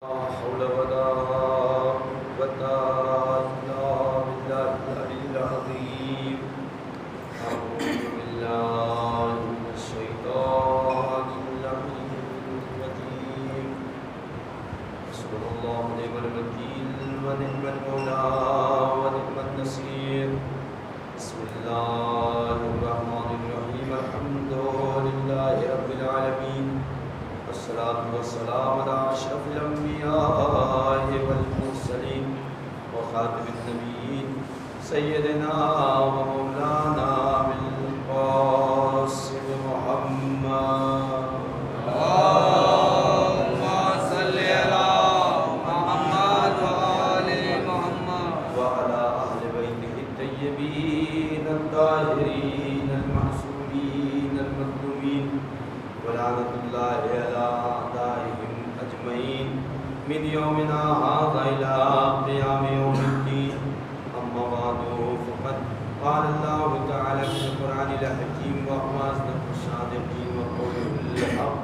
لا حول ولا قوة إلا بالله العلي العظيم. أعوذ بالله من الشيطان اللعين الرجيم. حسبنا الله ونعم الوكيل ونعم المولى ونعم النصير. بسم الله الرحمن الرحيم. الحمد لله رب العالمين، والصلاة والسلام على أشرف الأنبياء والمرسلين وخاتم النبيين سيدنا ومولانا بالقاسم محمد. اللهم صل على محمد وآل محمد وعلى أهل بيته الطيبين الطاهرين المعصومين المظلومين، ولعنة الله على أعدائهم أجمعين من يومنا هذا إلى قيام يوم الدين. أما بعد، فقد قال الله تعالى في القرآن الحكيم وهو أصدق الصادقين وقوله الحق.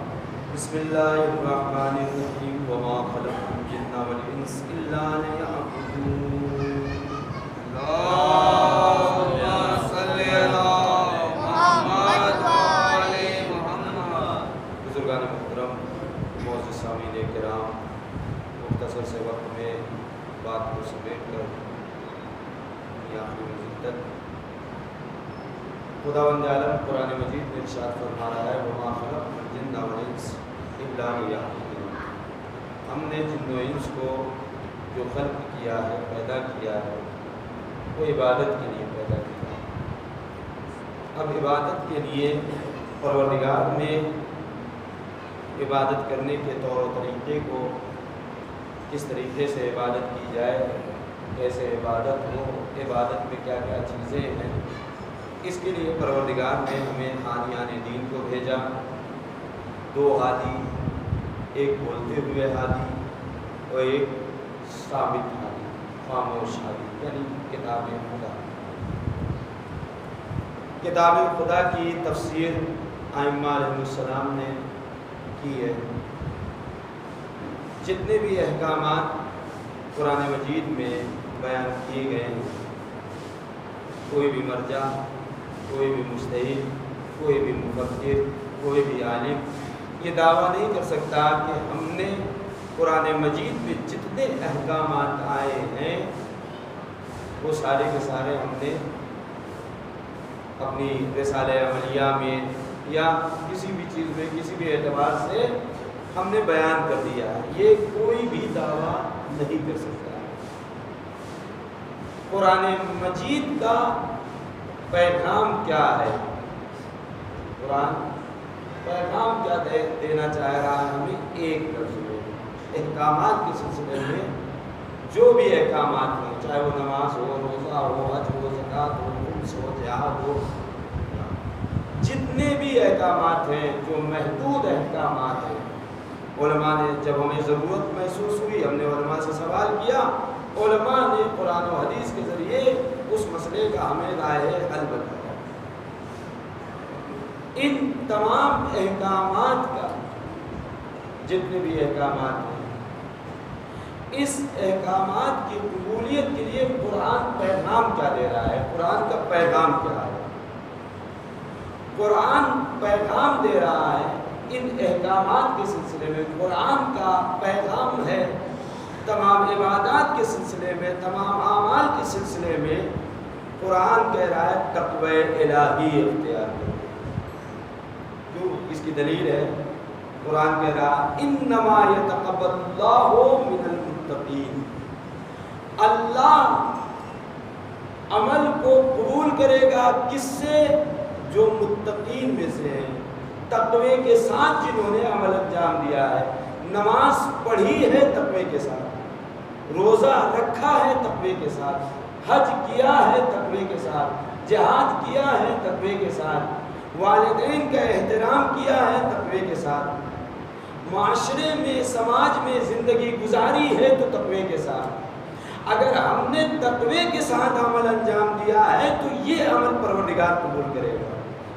بسم الله الرحمن الرحيم. وما خلقت الجن والإنس إلا ليعبدون. اللهم صل على محمد وآل محمد. بزرگان محترم، معزز سامعین کرام، مختصر سے وقت میں بات کو سمیٹ کر آخری منزل تک خداوند عالم قرآن مجید میں ارشاد فرما رہا ہے وما خلقت الجن والانس الا لیعبدون. ہم نے جن و انس کو جو خلق کیا ہے، پیدا کیا ہے، وہ عبادت کے لیے پیدا کیا ہے. اب عبادت کے لیے پروردگار نے عبادت کرنے کے طور و طریقے کو، کس طریقے سے عبادت کی جائے، کیسے عبادت ہو، عبادت میں کیا کیا چیزیں ہیں، اس کے لیے پروردگار نے ہمیں حامیان دین کو بھیجا. دو ہادی، ایک بولتے ہوئے ہادی اور ایک ثابت ہادی، خاموش ہادی، یعنی کتاب خدا. کتاب خدا کی تفسیر ائمہ علیہ السلام نے کی ہے. جتنے بھی احکامات قرآن مجید میں بیان کیے گئے ہیں، کوئی بھی مرجع، کوئی بھی مجتہد، کوئی بھی مفکر، کوئی بھی عالم یہ دعویٰ نہیں کر سکتا کہ ہم نے قرآن مجید میں جتنے احکامات آئے ہیں وہ سارے کے سارے ہم نے اپنی رسالہ عملیہ میں یا کسی بھی چیز میں کسی بھی اعتبار سے ہم نے بیان کر دیا ہے. یہ کوئی بھی دعویٰ نہیں کر سکتا. قرآن مجید کا پیغام کیا ہے؟ قرآن پیغام کیا دینا چاہ رہا ہے ہمیں؟ ایک لفظ میں احکامات کے سلسلے میں جو بھی احکامات ہوں، چاہے وہ نماز ہو، روزہ ہو، حج ہو، زکوٰۃ ہو، خمس ہو، جہاد ہو، جتنے بھی احکامات ہیں جو محدود احکامات ہیں، علماء نے جب ہمیں ضرورت محسوس ہوئی ہم نے علماء سے سوال کیا، علماء نے قرآن و حدیث کے ذریعے اس مسئلے کا ہمیں رائے حل بتایا. ان تمام احکامات کا، جتنے بھی احکامات ہیں، اس احکامات کی قبولیت کے لیے قرآن پیغام کیا دے رہا ہے؟ قرآن کا پیغام کیا ہے؟ قرآن پیغام دے رہا ہے ان احکامات کے سلسلے میں. قرآن کا پیغام ہے تمام عبادات کے سلسلے میں، تمام اعمال کے سلسلے میں. قرآن کہہ رہا ہے تقوی الہی اختیار کرو. کیوں؟ اس کی دلیل ہے، قرآن کہہ رہا انما یتقبل اللہ من المتقین. اللہ عمل کو قبول کرے گا کس سے؟ جو متقین میں سے ہیں، تقوی کے ساتھ جنہوں نے عمل انجام دیا ہے. نماز پڑھی ہے تقوی کے ساتھ، روزہ رکھا ہے تقوی کے ساتھ، حج کیا ہے تقوی کے ساتھ، جہاد کیا ہے تقوی کے ساتھ، والدین کا احترام کیا ہے تقوی کے ساتھ، معاشرے میں سماج میں زندگی گزاری ہے تو تقوی کے ساتھ. اگر ہم نے تقوی کے ساتھ عمل انجام دیا ہے تو یہ عمل پروردگار قبول کرے گا،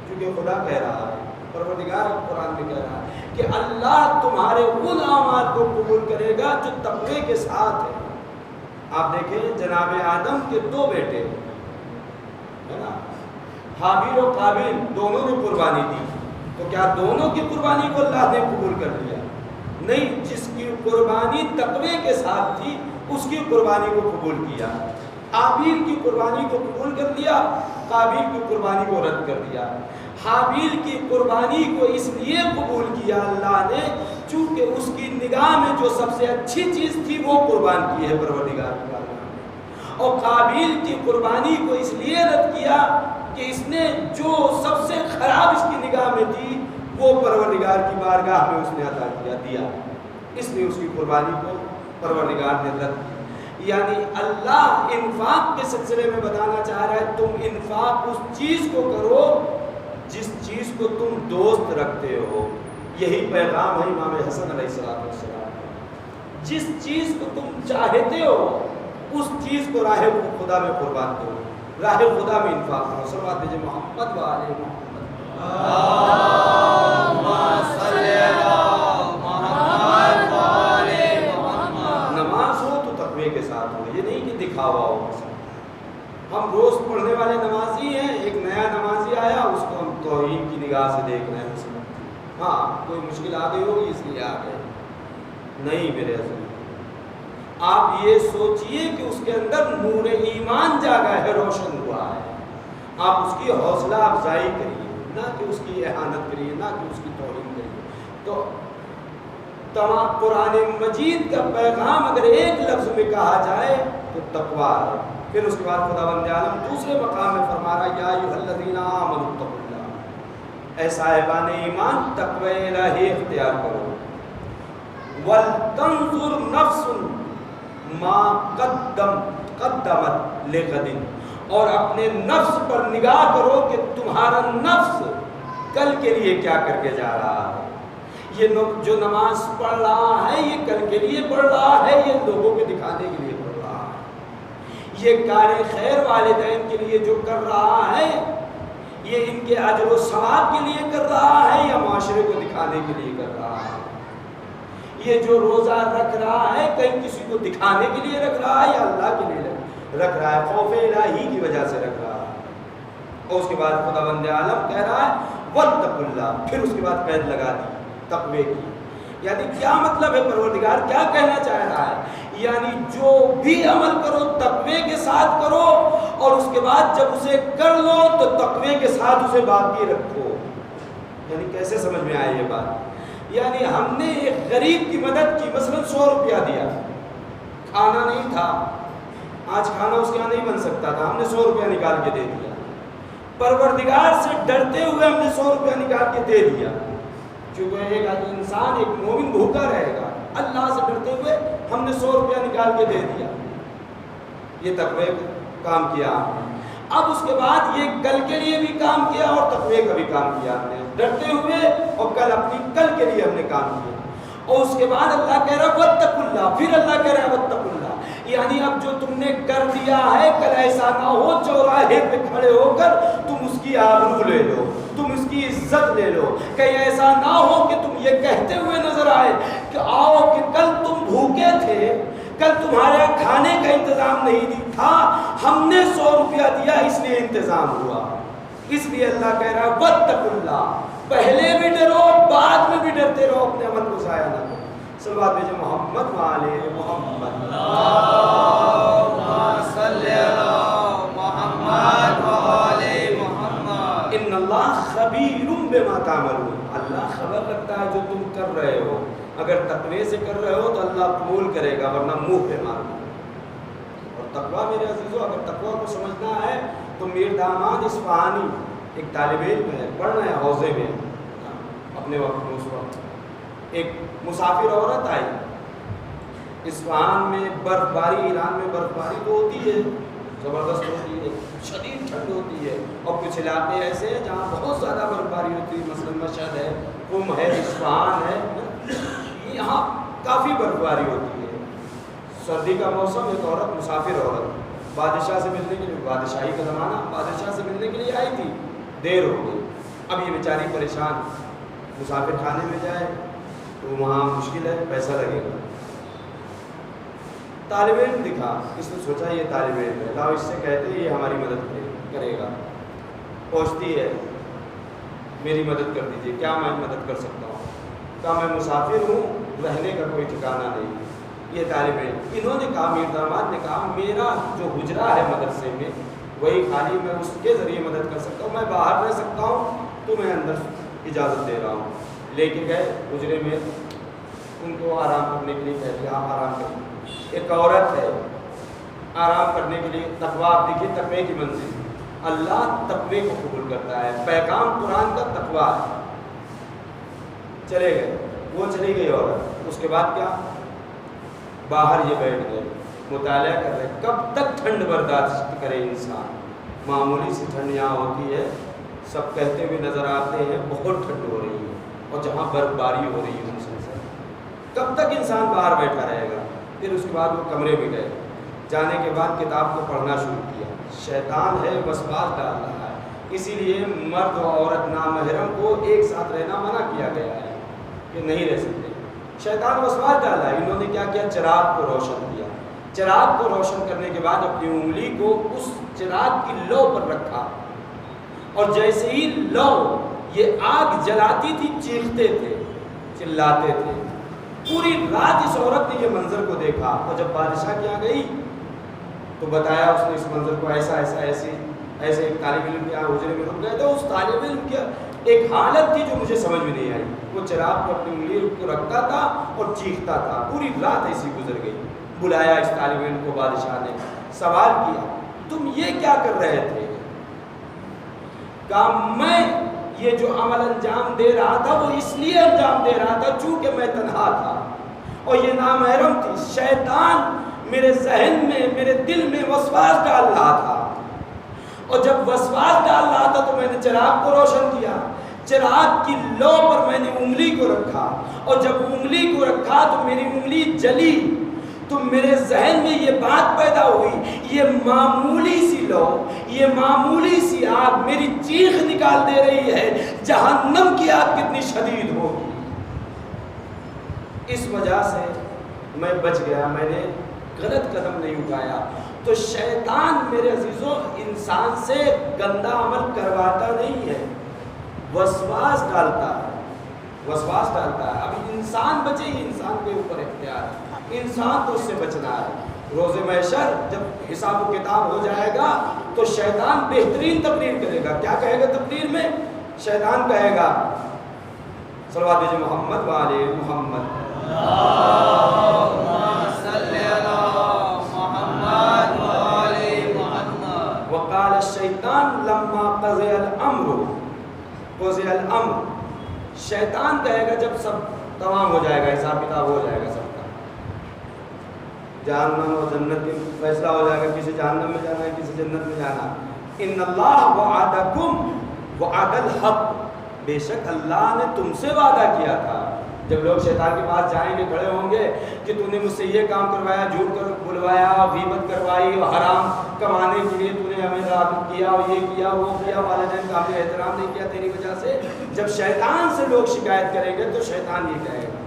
کیونکہ خدا کہہ رہا ہے پروردگار قرآن میں کہہ رہا ہے کہ اللہ تمہارے ان اعمال کو قبول کرے گا جو تقوی کے ساتھ ہے۔ آپ دیکھیں جناب آدم کے 2 بیٹے ہے نا، حابیل و قابیل، دونوں نے قربانی دی، تو کیا دونوں کی قربانی کو اللہ نے قبول کر لیا؟ نہیں، جس کی قربانی تقوی کے ساتھ تھی اس کی قربانی کو قبول کیا۔ حابیل کی قربانی کو قبول کر لیا، قابیل کی قربانی کو رد کر دیا۔ حابیل کی قربانی کو اس لیے قبول کیا اللہ نے چونکہ اس کی نگاہ میں جو سب سے اچھی چیز تھی وہ قربان کی ہے پروردگار کی بارگاہ میں، اور قابیل کی قربانی کو اس لیے رد کیا کہ اس نے جو سب سے خراب اس کی نگاہ میں تھی وہ پروردگار کی بارگاہ میں اس نے عطا دیا، اس لیے اس کی قربانی کو پروردگار نے رد کیا۔ یعنی اللہ انفاق کے سلسلے میں بتانا چاہ رہا ہے تم انفاق اس چیز کو کرو جس چیز کو تم دوست رکھتے ہو۔ یہی پیغام ہے امام حسن علیہ السلام، جس چیز کو تم چاہتے ہو اس چیز کو راہ خدا میں قربان کرو، راہ خدا میں انفاق کرو۔ صلوات بھیجے محمد و آل محمد۔ نماز ہو تو تقوی کے ساتھ ہو، یہ نہیں کہ دکھاوا ہو۔ ہم روز پڑھنے والے نمازی ہیں، ایک نیا نمازی آیا اس کو ہم توہین کی نگاہ سے دیکھ رہے ہیں، ہاں کوئی مشکل آ گئی ہوگی اس لیے آ گئے، نہیں میرے عزیز، آپ یہ سوچئے کہ اس کے اندر نور ایمان جاگا ہے، روشن ہوا ہے، آپ اس کی حوصلہ افزائی کریے، نہ کہ اس کی اہانت کریے، نہ کہ اس کی توہین کریے۔ تو تمام قرآن مجید کا پیغام اگر ایک لفظ میں کہا جائے تو تقویٰ ہے۔ پھر اس کے بعد خداوند عالم دوسرے مقام میں فرما رہا ہے یا ایھا الذین آمنوا اتقوا اللہ، اے صاحبان ایمان تقوی الہی اختیار کرو، ولتنظر نفس ما قدمت لغد، اور اپنے نفس پر نگاہ کرو کہ تمہارا نفس کل کے لیے کیا کر کے جا رہا ہے۔ یہ جو نماز پڑھ رہا ہے یہ کل کے لیے پڑھ رہا ہے، یہ لوگوں کو دکھانے کے لیے پڑھ رہا ہے، یہ کار خیر والدین کے لیے جو کر رہا ہے یہ ان کے اجر و ثواب کے لیے کر رہا ہے یا معاشرے کو دکھانے کے لیے کر رہا ہے؟ یہ جو روزہ رکھ رہا ہے کہیں کسی کو دکھانے کے لیے رکھ رہا ہے یا اللہ کے لیے رکھ رہا ہے، خوف الہی کی وجہ سے رکھ رہا ہے؟ اور اس کے بعد خداوند عالم کہہ رہا ہے واتقوا اللہ، پھر اس کے بعد قید لگا دی تقوی کی۔ یعنی کیا مطلب ہے، پروردگار کیا کہنا چاہ رہا ہے؟ یعنی جو بھی عمل کرو تقوی کے ساتھ کرو، اور اس کے بعد جب اسے کر لو تو تقوی کے ساتھ اسے باقی رکھو۔ یعنی کیسے سمجھ میں آئے یہ بات؟ یعنی ہم نے ایک غریب کی مدد کی، مثلا 100 روپیہ دیا، کھانا نہیں تھا، آج کھانا اس کے یہاں نہیں بن سکتا تھا، ہم نے 100 روپیہ نکال کے دے دیا، پروردگار سے ڈرتے ہوئے ہم نے 100 روپیہ نکال کے دے دیا، چونکہ ایک انسان ایک مومن بھوکا رہے گا، اللہ سے ڈرتے ہوئے ہم نے 100 روپیہ نکال کے دے دیا، یہ تقوی کام کیا ہم نے۔ اب اس کے بعد یہ کل کے لیے بھی کام کیا اور تقوی کا بھی کام کیا ہم نے، ڈرتے ہوئے اور کل اپنی کل کے لیے ہم نے کام کیا۔ اور اس کے بعد اللہ کہہ رہا ہے واتقوا اللہ، پھر اللہ کہہ رہا ہے واتقوا اللہ، یعنی اب جو تم نے کر دیا ہے کل ایسا نہ ہو چوراہے پہ کھڑے ہو کر تم اس کی آبرو لے لو، تم اس کی عزت لے لو، کہیں ایسا نہ ہو کہ تم یہ کہتے ہوئے نظر آئے کہ آؤ کہ کل تم بھوکے تھے، کل تمہارے کھانے کا انتظام نہیں تھا، ہم نے 100 روپیہ دیا اس لیے انتظام ہوا۔ اس لیے اللہ کہہ رہا ہے واتقوا اللہ، پہلے بھی ڈرو بعد میں بھی ڈرتے رہو، اپنے عمل کو ضائع نہ کرو۔ صلوات بھیجے محمد و آل محمد۔ اللہم صلی علی محمد و آل محمد۔ ان اللہ خبیر بما تعملون، اللہ خبر رکھتا ہے جو تم کر رہے ہو، اگر تقوی سے کر رہے ہو تو اللہ قبول کرے گا ورنہ منہ پہ مارنا۔ اور تقوی میرے عزیزو، اگر تقوی کو سمجھنا ہے تو میر داماد اصفہانی ایک طالب علم ہے، پڑھ رہے ہیں حوزے میں اپنے وقت میں، اس وقت ایک مسافر عورت آئی، اصفہان میں برف باری، ایران میں برف باری تو ہوتی ہے، زبردست ہوتی ہے، شدید ٹھنڈ ہوتی ہے، اور کچھ علاقے ایسے ہیں جہاں بہت زیادہ برف باری ہوتی ہے، مثلا مشہد ہے، قم ہے، اصفہان ہے، یہاں کافی برف باری ہوتی ہے۔ سردی کا موسم، ایک عورت مسافر عورت بادشاہ سے ملنے کے لیے، بادشاہی کا زمانہ، بادشاہ سے ملنے کے لیے آئی تھی، دیر ہو گئی، اب یہ بیچاری پریشان مسافر خانے میں جائے تو وہاں مشکل ہے، پیسہ لگے گا۔ طالب علم دکھا، اس نے سوچا یہ طالب علم ہے، لاؤ اس سے کہتے ہیں یہ ہماری مدد کرے گا۔ پہنچتی ہے، میری مدد کر دیجیے، کیا میں مدد کر سکتا ہوں؟ کہا میں مسافر ہوں، رہنے کا کوئی ٹھکانہ نہیں۔ یہ طالب علم، انہوں نے کہا، میر داماد نے کہا میرا جو حجرہ ہے مدرسے میں وہی خالی، میں اس کے ذریعے مدد کر سکتا ہوں، میں باہر رہ سکتا ہوں تو میں اندر اجازت دے رہا ہوں۔ لے کے گئے حجرے میں، ان کو آرام کرنے کے لیے کہتے ہیں آپ آرام کریں۔ ایک عورت ہے، آرام کرنے کے لیے تقویٰ، آپ دیکھیے تقوی کی منزل، اللہ تقوی کو قبول کرتا ہے، پیغام قرآن کا تقویٰ ہے۔ چلے گئے، وہ چلی گئی عورت، اس کے بعد کیا؟ باہر یہ بیٹھ گئے، مطالعہ کر رہے، کب تک ٹھنڈ برداشت کرے انسان؟ معمولی سی ٹھنڈ یہاں ہوتی ہے، سب کہتے ہوئے نظر آتے ہیں بہت ٹھنڈ ہو رہی ہے، اور جہاں برف باری ہو رہی ہے مسلسل، کب تک انسان باہر بیٹھا رہے گا؟ پھر اس کے بعد وہ کمرے میں گئے، جانے کے بعد کتاب کو پڑھنا شروع کیا۔ شیطان ہے، وسواس ڈال رہا ہے، اسی لیے مرد و عورت نامحرم کو ایک ساتھ رہنا منع کیا گیا ہے کہ نہیں رہ سکتے۔ شیطان وسواس ڈالا ہے، انہوں نے کیا کیا؟ چراغ کو روشن کیا۔ چراغ کو روشن کرنے کے بعد اپنی انگلی کو اس چراغ کی لو پر رکھا، اور جیسے ہی لو یہ آگ جلاتی تھی چیختے تھے، چلاتے تھے۔ پوری رات اس عورت نے یہ منظر کو دیکھا، اور جب بادشاہ کے یہاں گئی تو بتایا اس نے اس منظر کو، ایسا ایسا ایسے ایسے ایک طالب علم کے یہاں حجرے میں رک گئے، تو اس طالب علم کی ایک حالت تھی جو مجھے سمجھ میں نہیں آئی، وہ چراغ کو اپنی انگلی کو رکھتا تھا اور چیختا تھا، پوری رات ایسی گزر گئی۔ بلایا اس طالب علم کو بادشاہ نے، سوال کیا تم یہ کیا کر رہے تھے؟ کہا میں یہ جو عمل انجام دے رہا تھا وہ اس لیے انجام دے رہا تھا چونکہ میں تنہا تھا اور یہ نامحرم تھی، شیطان میرے ذہن میں، میرے دل میں وسواس ڈال رہا تھا، اور جب وسواس ڈال رہا تھا تو میں نے چراغ کو روشن کیا، چراغ کی لو پر میں نے انگلی کو رکھا، اور جب انگلی کو رکھا تو میری انگلی جلی، تو میرے ذہن میں یہ بات پیدا ہوئی، یہ معمولی سی لو، یہ معمولی سی آگ میری چیخ نکال دے رہی ہے، جہنم کی آگ کتنی شدید ہوگی۔ اس وجہ سے میں بچ گیا، میں نے غلط قدم نہیں اٹھایا۔ تو شیطان میرے عزیزوں انسان سے گندا عمل کرواتا نہیں ہے، وسواس ڈالتا ہے، وسواس ڈالتا ہے۔ اب انسان بچے، ہی انسان کے اوپر اختیار ہے، انسان تو اس سے بچنا ہے۔ روز محشر جب حساب و کتاب ہو جائے گا تو شیطان بہترین تقریر کرے گا۔ کیا کہے گا تقریر میں؟ شیطان کہے گا، صلوات دیجیے محمد وآل محمد، وقال الشیطان لما قضی الامر، قضی الامر، شیطان کہے گا جب سب تمام ہو جائے گا، حساب کتاب ہو جائے گا سب کا، جہنم اور جنت کی فیصلہ ہو جائے گا، کسی جہنم میں جانا ہے کسی جنت میں جانا، ان اللہ وعدکم وعد الحق، بے شک اللہ نے تم سے وعدہ کیا تھا۔ جب لوگ شیطان کے پاس جائیں گے، کھڑے ہوں گے کہ تو نے مجھ سے یہ کام کروایا، جھوٹ کر بلوایا، غیبت کروائی، حرام کمانے کے لیے تو نے ہمیں راغب کیا، اور یہ کیا وہ کیا، والدین کا ہم نے احترام نہیں کیا تیری وجہ سے۔ جب شیطان سے لوگ شکایت کریں گے تو شیطان یہ کہے گا،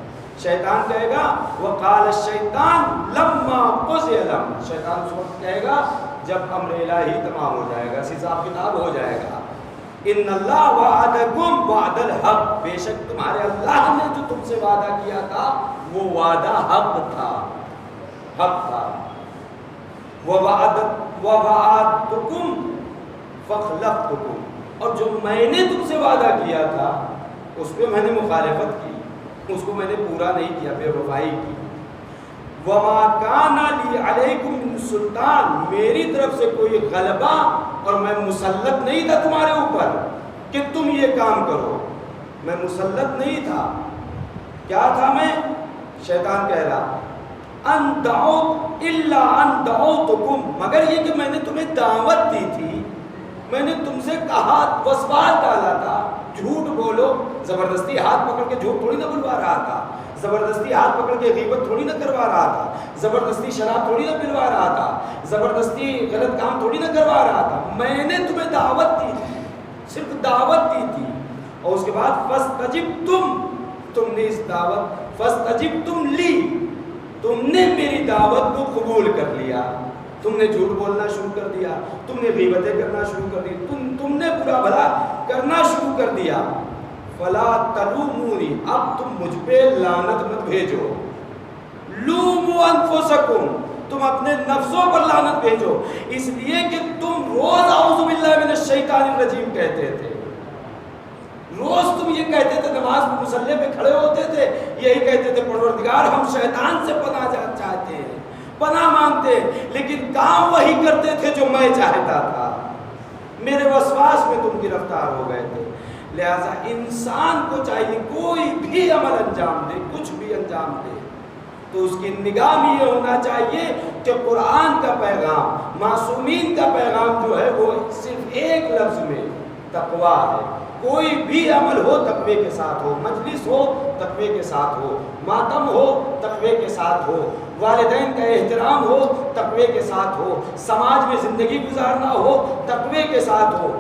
شیطان کہے گا وقال الشیطان لما قضی الامر، شیطان اس وقت کہے گا جب امر الہی تمام ہو جائے گا، حساب کتاب ہو جائے گا، ان اللہ وعدکم وعد الحق، بے شک تمہارے اللہ نے جو تم سے وعدہ کیا تھا وہ وعدہ حق تھا، حق تھا، ووعدتکم فخلفتکم، اور جو میں نے تم سے وعدہ کیا تھا اس پہ میں نے مخالفت کی، اس کو میں نے پورا نہیں کیا، بے وفائی کی، وما کان لی علیکم من سلطان، میری طرف سے کوئی غلبہ اور میں مسلط نہیں تھا تمہارے اوپر کہ تم یہ کام کرو، میں مسلط نہیں تھا۔ کیا تھا میں؟ شیطان کہہ رہا ان دعوت الا ان دعوتکم، مگر یہ کہ میں نے تمہیں دعوت دی تھی، میں نے تم سے کہا، وسواس ڈالا تھا، جھوٹ بولو، زبردستی ہاتھ پکڑ کے جھوٹ تھوڑی نہ بلوا رہا تھا، زبردستی ہاتھ پکڑ کے غیبت تھوڑی نہ کروا رہا تھا، زبردستی شراب تھوڑی نہ پلوا رہا تھا، زبردستی غلط کام تھوڑی نہ کروا رہا تھا، میں نے تمہیں دعوت دی تھی، صرف دعوت دی تھی، اور اس کے بعد فاستجبتم، تم نے اس دعوت، فاستجبتم لی، تم نے میری دعوت کو قبول کر لیا، تم نے جھوٹ بولنا شروع کر دیا، تم نے غیبتیں کرنا شروع کر دی، تم نے برا بھلا کرنا شروع کر دیا، فلا تلومونی، اب تم مجھ پہ لعنت مت بھیجو، لوموا انفسکم، تم اپنے نفسوں پر لعنت بھیجو، اس لیے کہ تم روز اعوذ باللہ من الشیطان الرجیم کہتے تھے، روز تم یہ کہتے تھے، نماز مصلی پہ کھڑے ہوتے تھے یہی کہتے تھے پروردگار ہم شیطان سے پناہ چاہتے ہیں، پناہ مانگتے ہیں، لیکن کام وہی کرتے تھے جو میں چاہتا تھا، میرے وسواس میں تم گرفتار ہو گئے تھے۔ لہذا انسان کو چاہیے کوئی بھی عمل انجام دے، کچھ بھی انجام دے، تو اس کی نگاہ میں یہ ہونا چاہیے کہ قرآن کا پیغام، معصومین کا پیغام جو ہے وہ صرف ایک لفظ میں تقویٰ ہے۔ کوئی بھی عمل ہو تقوی کے ساتھ ہو، مجلس ہو تقوی کے ساتھ ہو، ماتم ہو تقوی کے ساتھ ہو، والدین کا احترام ہو تقوی کے ساتھ ہو، سماج میں زندگی گزارنا ہو تقوی کے ساتھ ہو،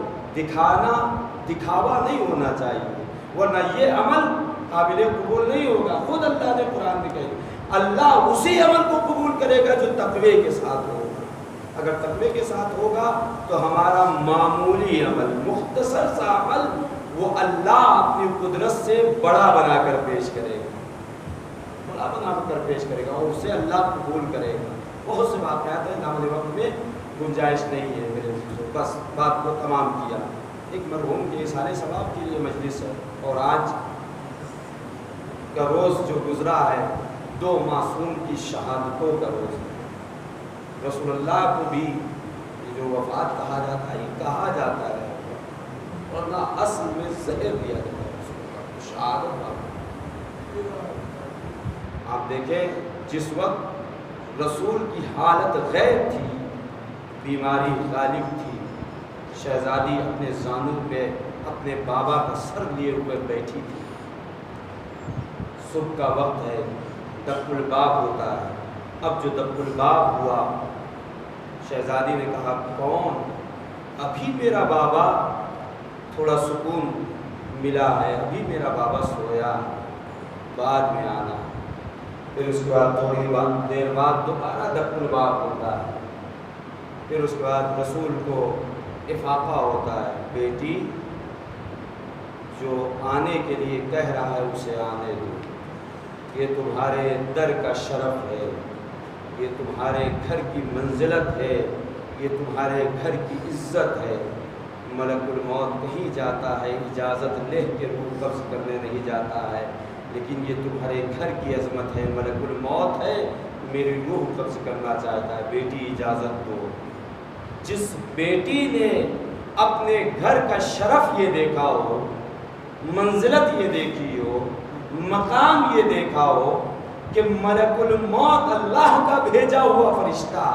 دکھاوا نہیں ہونا چاہیے، ورنہ یہ عمل قابل قبول نہیں ہوگا۔ خود اللہ نے قرآن میں کہی اللہ اسی عمل کو قبول کرے گا جو تقوی کے ساتھ ہوگا۔ اگر تقوی کے ساتھ ہوگا تو ہمارا معمولی عمل، مختصر سا عمل، وہ اللہ اپنی قدرت سے بڑا بنا کر پیش کرے گا، بڑا بنا کر پیش کرے گا، اور اسے اللہ قبول کرے گا۔ بہت سے واقعات ہیں، دامن وقت میں گنجائش نہیں ہے میرے دوستوں، بس بات کو تمام کیا۔ ایک مرحوم کے سارے ثواب کے لیے مجلس ہے، اور آج کا روز جو گزرا ہے 2 معصوم کی شہادتوں کا روز ہے۔ رسول اللہ کو بھی یہ جو وفات کہا جاتا ہے، یہ کہا جاتا ہے، ورنہ اصل میں زہر دیا جاتا ہے شہادت کا۔ آپ دیکھیں جس وقت رسول کی حالت غیب تھی، بیماری غالب تھی، شہزادی اپنے زانوں پہ اپنے بابا کا سر لیے ہوئے بیٹھی تھی، صبح کا وقت ہے، دق الباب ہوتا ہے، اب جو دق الباب ہوا، شہزادی نے کہا کون؟ ابھی میرا بابا تھوڑا سکون ملا ہے، ابھی میرا بابا سویا، بعد میں آنا۔ پھر اس کے بعد تھوڑی دیر بعد دوبارہ دق الباب ہوتا ہے، پھر اس کے بعد رسول کو افاقہ ہوتا ہے، بیٹی جو آنے کے لیے کہہ رہا ہے اسے آنے دو، یہ تمہارے در کا شرف ہے، یہ تمہارے گھر کی منزلت ہے، یہ تمہارے گھر کی عزت ہے۔ ملک الموت کہیں جاتا ہے اجازت لے کے روح قبض کرنے نہیں جاتا ہے، لیکن یہ تمہارے گھر کی عظمت ہے، ملک الموت ہے میری روح قبض کرنا چاہتا ہے، بیٹی اجازت دو۔ جس بیٹی نے اپنے گھر کا شرف یہ دیکھا ہو، منزلت یہ دیکھی ہو، مقام یہ دیکھا ہو کہ ملک الموت اللہ کا بھیجا ہوا فرشتہ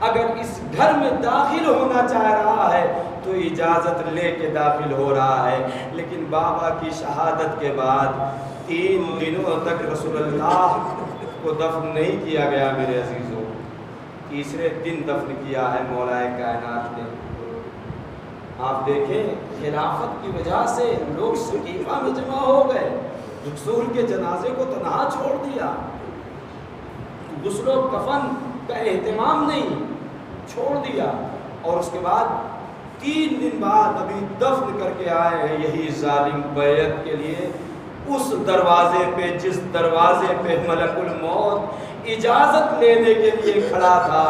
اگر اس گھر میں داخل ہونا چاہ رہا ہے تو اجازت لے کے داخل ہو رہا ہے، لیکن بابا کی شہادت کے بعد 3 دنوں تک رسول اللہ کو دفن نہیں کیا گیا میرے عزیزوں، تیسرے دن دفن کیا ہے مولا کائنات نے۔ آپ دیکھیں خلافت کی وجہ سے لوگ سقیفہ میں جمع ہو گئے، رسول کے جنازے کو تنہا چھوڑ دیا، غسل و کفن کا اہتمام نہیں، چھوڑ دیا، اور اس کے بعد 3 دن بعد ابھی دفن کر کے آئے ہیں یہی ظالم بیعت کے لیے، اس دروازے پہ جس دروازے پہ ملک الموت اجازت لینے کے لیے کھڑا تھا،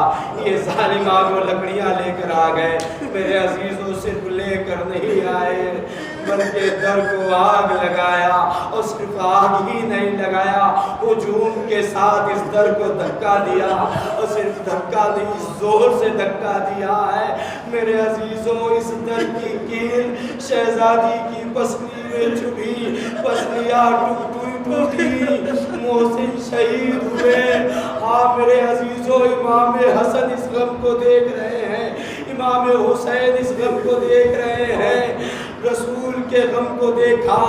یہ ظالم آگ و لکڑیاں لے کر آ گئے۔ میرے عزیزوں صرف لے کر نہیں آئے بلکہ در کو آگ لگایا، اور صرف آگ ہی نہیں لگایا، ہجوم کے ساتھ اس در کو دھکا دیا، اور صرف دھکا نہیں زور سے دھکا دیا ہے۔ میرے عزیزوں اس در کی کیل شہزادی کی پسلی میں چبھی، پسلیاں ٹوٹی، محسن شہید ہوئے۔ ہاں میرے عزیزوں امام حسن اس غم کو دیکھ رہے ہیں، امام حسین اس غم کو دیکھ رہے ہیں، رسول کے غم کو دیکھا،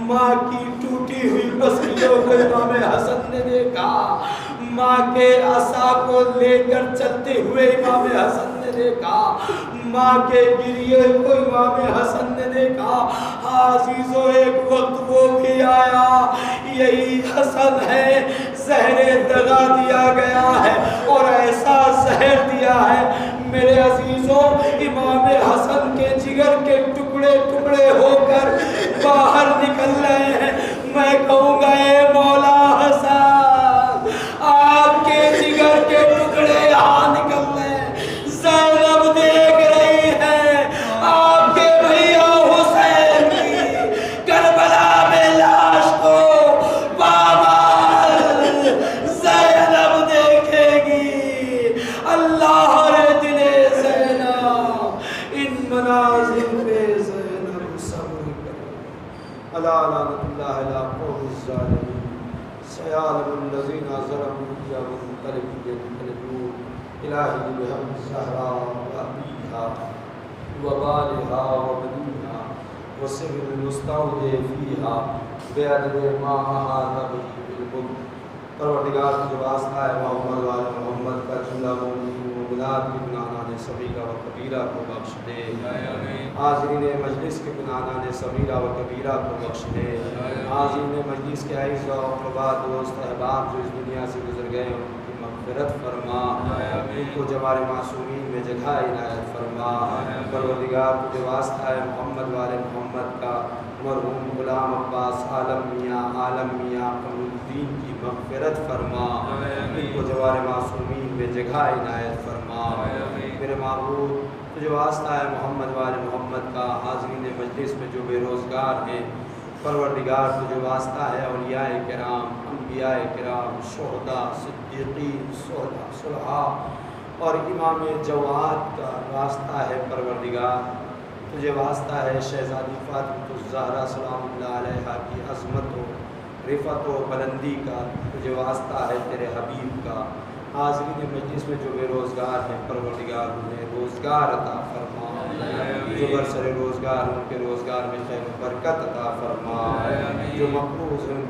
ماں کی ٹوٹی ہوئی پسلیوں کو امام حسن نے دیکھا، ماں کے عصا کو لے کر چلتے ہوئے امام حسن نے دیکھا، ماں کے گریے کو امام حسن نے دیکھا. عزیزو ایک وقت وہ بھی آیا, یہی حسن ہے, زہر دغا دیا گیا ہے اور ایسا زہر دیا ہے میرے عزیزوں, امام حسن کے جگر کے ٹکڑے ٹکڑے ہو کر باہر نکل رہے ہیں. میں کہوں گا اے مولا حسن, آپ کے جگر کے ٹکڑے یہاں نکل رہے ہیں, زینب دیکھ رہی ہے آپ کے بھیا حسین کی کربلا میں لاش کو, بابا زینب دیکھے گی. اللہ رے دلے زینب, ان مناظر پہ زینب صبر کرے. الا لعنت اللہ علی قوم الظالمین, سیعلم الذین ظلموا منقلب ينقلبون. الہی بحق الزہراء وابیہا وبالہا وبنیہا وسر المستودع فیہا بعدد ما نبی بالملک. پروردگار جو واسطہ ہے محمد وآل محمد کا جملہ مومنات کی گناہان صغیرہ و کبیرہ کو بخش دے. حاضرین مجلس کے گناہان صغیرہ و کبیرہ کو بخش دے. حاضرین مجلس کے اعزاء و اقرباء دوست احباب جو اس دنیا سے گزر گئے ان کی مغفرت فرما, ان کو جوار معصومین میں جگہ عنایت فرما. پروردگار تجھے واسطہ ہے محمد وآل محمد کا مرحوم غلام عباس عالم میاں قمر الدین کی مغفرت فرما, ان کو جوار معصومین میں جگہ عنایت فرما. میرے معبود تجھے واسطہ ہے محمد وآل محمد کا حاضرین مجلس میں جو بے روزگار ہیں, پروردگار تجھے واسطہ ہے اولیاء کرام, انبیاء کرام, شہداء, صدیقین, صلحاء اور امام جواد کا واسطہ ہے. پروردگار تجھے واسطہ ہے شہزادی فاطمہ الزہرا سلام اللہ علیہا کی عظمت و رفعت و بلندی کا, تجھے واسطہ ہے تیرے حبیب کا. حاضرین مجلس میں جو بے روزگار ہیں پروردگار انہیں روزگار عطا فرما, جو برسر روزگار ان کے روزگار میں خیر و برکت عطا فرما, جو مقروض ہیں